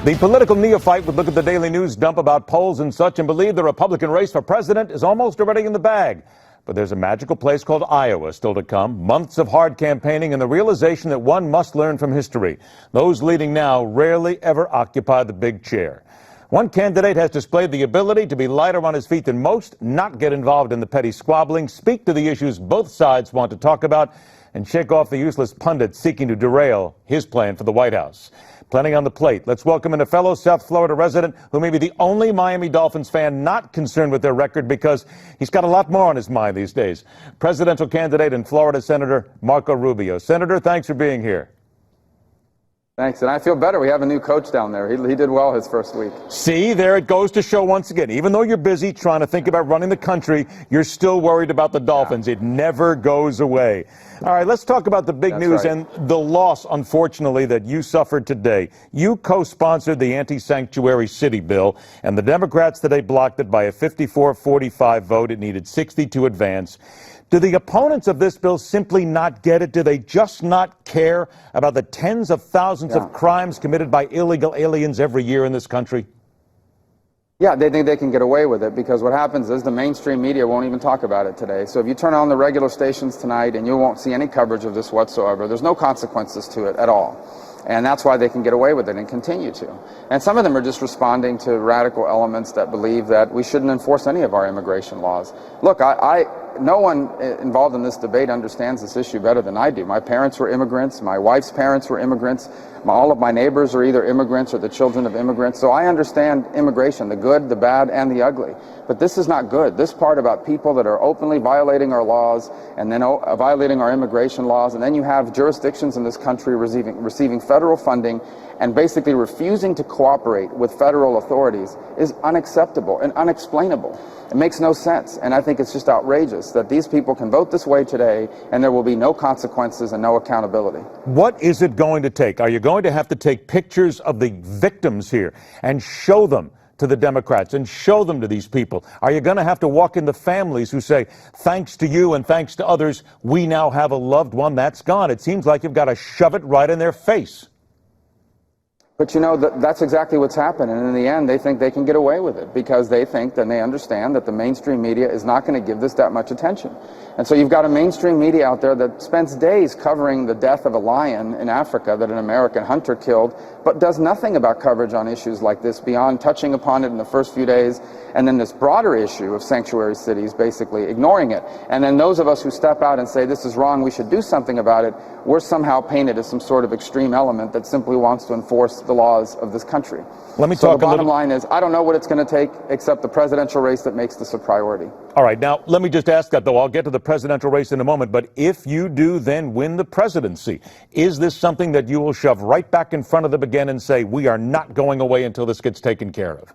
The political neophyte would look at the daily news dump about polls and such and believe the Republican race for president is almost already in the bag. But there's a magical place called Iowa still to come. Months of hard campaigning and the realization that one must learn from history. Those leading now rarely ever occupy the big chair. One candidate has displayed the ability to be lighter on his feet than most, not get involved in the petty squabbling, speak to the issues both sides want to talk about, and shake off the useless pundits seeking to derail his plan for the White House. Plenty on the plate. Let's welcome in a fellow South Florida resident who may be the only Miami Dolphins fan not concerned with their record because he's got a lot more on his mind these days. Presidential candidate and Florida Senator Marco Rubio. Senator, thanks for being here. Thanks, and I feel better. We have a new coach down there. He did well his first week. See, there it goes to show once again. Even though you're busy trying to think about running the country, you're still worried about the Dolphins. Yeah. It never goes away. All right, let's talk about the big news and the loss, unfortunately, that you suffered today. You co-sponsored the anti-sanctuary city bill, and the Democrats today blocked it by a 54-45 vote. It needed 60 to advance. Do the opponents of this bill simply not get it? Do they just not care about the tens of thousands of crimes committed by illegal aliens every year in this country? Yeah, they think they can get away with it because what happens is the mainstream media won't even talk about it today. So if you turn on the regular stations tonight and you won't see any coverage of this whatsoever, there's no consequences to it at all. And that's why they can get away with it and continue to. And some of them are just responding to radical elements that believe that we shouldn't enforce any of our immigration laws. Look, no one involved in this debate understands this issue better than I do. My parents were immigrants. My wife's parents were immigrants. All of my neighbors are either immigrants or the children of immigrants. So I understand immigration, the good, the bad, and the ugly. But this is not good. This part about people that are openly violating our laws and then violating our immigration laws, and then you have jurisdictions in this country receiving federal funding and basically refusing to cooperate with federal authorities is unacceptable and unexplainable. It makes no sense, and I think it's just outrageous that these people can vote this way today and there will be no consequences and no accountability. What is it going to take? Are you going to have to take pictures of the victims here and show them to the Democrats and show them to these people? Are you going to have to walk in the families who say, thanks to you and thanks to others, we now have a loved one that's gone? It seems like you've got to shove it right in their face. But you know, that's exactly what's happened, and in the end they think they can get away with it because they think and they understand that the mainstream media is not going to give this that much attention. And so you've got a mainstream media out there that spends days covering the death of a lion in Africa that an American hunter killed, but does nothing about coverage on issues like this beyond touching upon it in the first few days, and then this broader issue of sanctuary cities basically ignoring it. And then those of us who step out and say this is wrong, we should do something about it, we're somehow painted as some sort of extreme element that simply wants to enforce the laws of this country. Let me so talk the bottom line is, I don't know what it's going to take except the presidential race that makes this a priority. All right, now let me just ask that, though. I'll get to the presidential race in a moment, but if you do then win the presidency, is this something that you will shove right back in front of them again and say, we are not going away until this gets taken care of?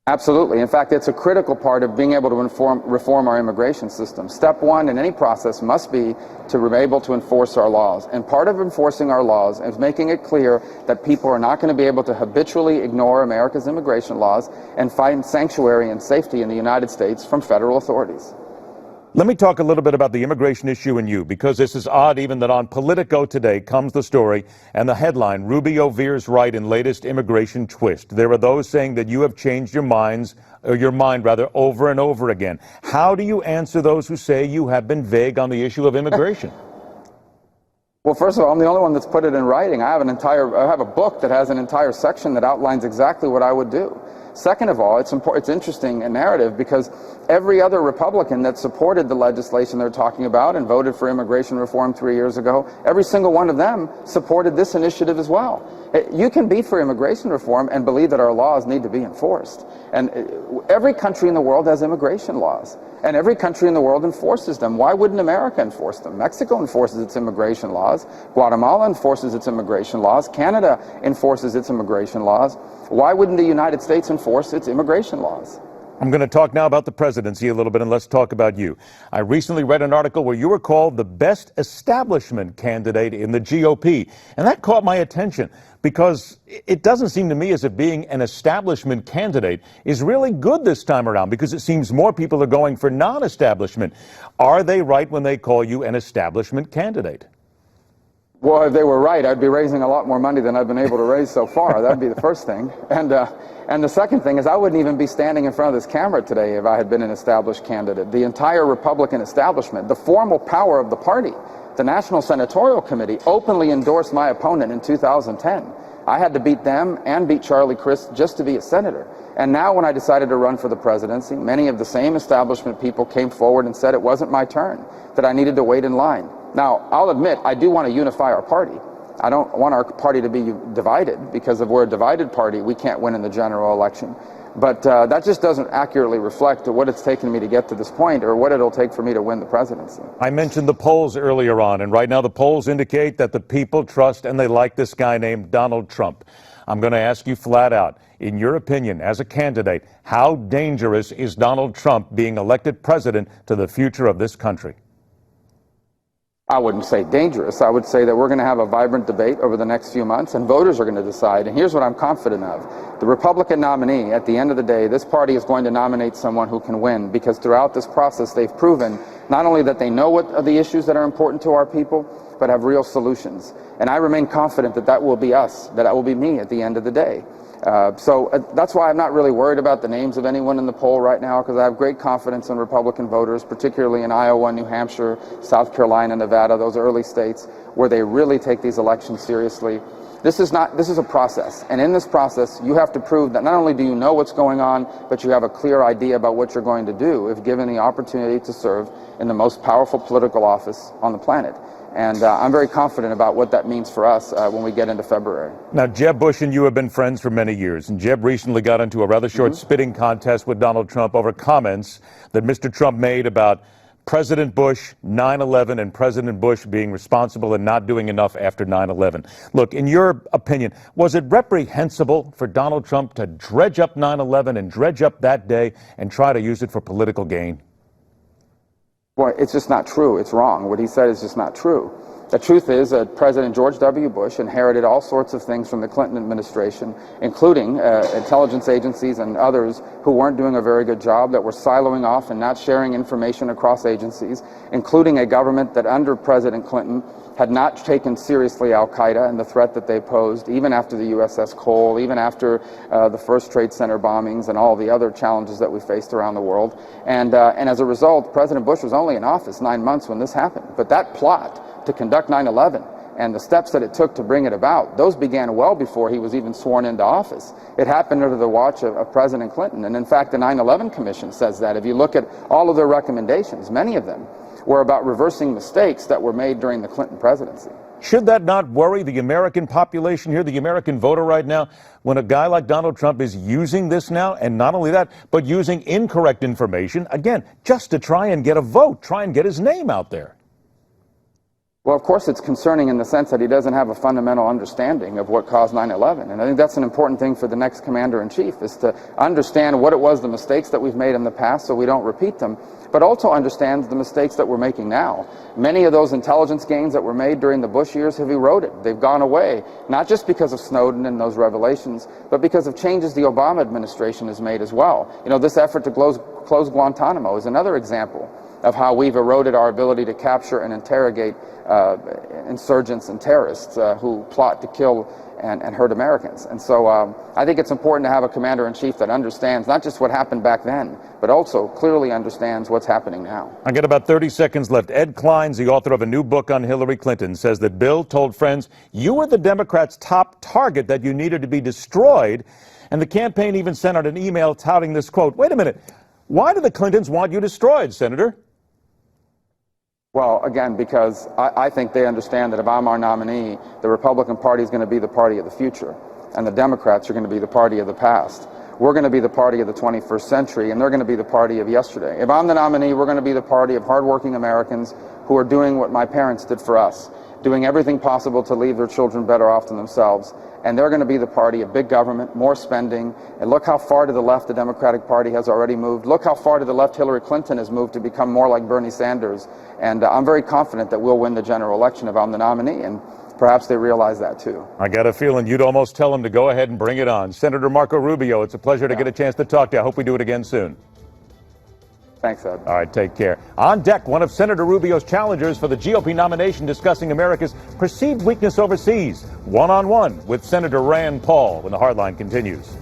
Absolutely. In fact, it's a critical part of being able to reform our immigration system. Step one in any process must be to be able to enforce our laws. And part of enforcing our laws is making it clear that people are not going to be able to habitually ignore America's immigration laws and find sanctuary and safety in the United States from federal authorities. Let me talk a little bit about the immigration issue and you, because this is odd even that on Politico today comes the story and the headline, Rubio veers right in latest immigration twist. There are those saying that you have changed your mind over and over again. How do you answer those who say you have been vague on the issue of immigration? Well, first of all, I'm the only one that's put it in writing. I have a book that has an entire section that outlines exactly what I would do. Second of all, it's interesting in narrative because every other Republican that supported the legislation they're talking about and voted for immigration reform 3 years ago, every single one of them supported this initiative as well. You can be for immigration reform and believe that our laws need to be enforced. And every country in the world has immigration laws, and every country in the world enforces them. Why wouldn't America enforce them? Mexico enforces its immigration laws. Guatemala enforces its immigration laws. Canada enforces its immigration laws. Why wouldn't the United States enforce its immigration laws? I'm going to talk now about the presidency a little bit, and let's talk about you. I recently read an article where you were called the best establishment candidate in the GOP, and that caught my attention because it doesn't seem to me as if being an establishment candidate is really good this time around, because it seems more people are going for non-establishment. Are they right when they call you an establishment candidate? Well, if they were right, I'd be raising a lot more money than I've been able to raise so far. That'd be the first thing. And the second thing is I wouldn't even be standing in front of this camera today if I had been an established candidate. The entire Republican establishment, the formal power of the party, the National Senatorial Committee openly endorsed my opponent in 2010. I had to beat them and beat Charlie Crist just to be a senator. And now when I decided to run for the presidency, many of the same establishment people came forward and said it wasn't my turn, that I needed to wait in line. Now, I'll admit, I do want to unify our party. I don't want our party to be divided, because if we're a divided party, we can't win in the general election. But that just doesn't accurately reflect what it's taken me to get to this point, or what it'll take for me to win the presidency. I mentioned the polls earlier on, and right now the polls indicate that the people trust and they like this guy named Donald Trump. I'm going to ask you flat out, in your opinion, as a candidate, how dangerous is Donald Trump being elected president to the future of this country? I wouldn't say dangerous. I would say that we're going to have a vibrant debate over the next few months, and voters are going to decide. And here's what I'm confident of. The Republican nominee, at the end of the day, this party is going to nominate someone who can win, because throughout this process, they've proven not only that they know what are the issues that are important to our people, but have real solutions. And I remain confident that that will be us, that will be me at the end of the day. So that's why I'm not really worried about the names of anyone in the poll right now, because I have great confidence in Republican voters, particularly in Iowa, New Hampshire, South Carolina, Nevada, those early states where they really take these elections seriously. This is a process, and in this process you have to prove that not only do you know what's going on, but you have a clear idea about what you're going to do if given the opportunity to serve in the most powerful political office on the planet. And I'm very confident about what that means for us when we get into February. Now, Jeb Bush and you have been friends for many years, and Jeb recently got into a rather short spitting contest with Donald Trump over comments that Mr. Trump made about President Bush, 9/11, and President Bush being responsible and not doing enough after 9/11. Look, in your opinion, was it reprehensible for Donald Trump to dredge up 9/11 and dredge up that day and try to use it for political gain? Boy, it's just not true. It's wrong. What he said is just not true. The truth is that President George W. Bush inherited all sorts of things from the Clinton administration, including intelligence agencies and others who weren't doing a very good job, that were siloing off and not sharing information across agencies, including a government that under President Clinton had not taken seriously Al-Qaeda and the threat that they posed, even after the USS Cole, even after the first Trade Center bombings and all the other challenges that we faced around the world. And as a result, President Bush was only in office 9 months when this happened. But that plot to conduct 9/11 and the steps that it took to bring it about, those began well before he was even sworn into office. It happened under the watch of President Clinton. And in fact, the 9/11 Commission says that. If you look at all of their recommendations, many of them were about reversing mistakes that were made during the Clinton presidency. Should that not worry the American population here, the American voter right now, when a guy like Donald Trump is using this now, and not only that, but using incorrect information, again, just to try and get a vote, try and get his name out there? Well, of course, it's concerning in the sense that he doesn't have a fundamental understanding of what caused 9/11. And I think that's an important thing for the next commander-in-chief, is to understand what it was, the mistakes that we've made in the past so we don't repeat them, but also understand the mistakes that we're making now. Many of those intelligence gains that were made during the Bush years have eroded. They've gone away, not just because of Snowden and those revelations, but because of changes the Obama administration has made as well. You know, this effort to close Guantanamo is another example of how we've eroded our ability to capture and interrogate insurgents and terrorists who plot to kill and hurt Americans. And so I think it's important to have a commander-in-chief that understands not just what happened back then, but also clearly understands what's happening now. I got about 30 seconds left. Ed Klein's the author of a new book on Hillary Clinton, says that Bill told friends, you were the Democrats' top target, that you needed to be destroyed. And the campaign even sent out an email touting this quote. Wait a minute. Why do the Clintons want you destroyed, Senator? Well, again, because I think they understand that if I'm our nominee, the Republican Party is going to be the party of the future, and the Democrats are going to be the party of the past. We're going to be the party of the 21st century, and they're going to be the party of yesterday. If I'm the nominee, we're going to be the party of hardworking Americans who are doing what my parents did for us, doing everything possible to leave their children better off than themselves. And they're going to be the party of big government, more spending. And look how far to the left the Democratic Party has already moved. Look how far to the left Hillary Clinton has moved to become more like Bernie Sanders. And I'm very confident that we'll win the general election if I'm the nominee. And perhaps they realize that, too. I got a feeling you'd almost tell them to go ahead and bring it on. Senator Marco Rubio, it's a pleasure to get a chance to talk to you. I hope we do it again soon. Thanks, Ed. All right, take care. On deck, one of Senator Rubio's challengers for the GOP nomination discussing America's perceived weakness overseas. One-on-one with Senator Rand Paul when the Hardline continues.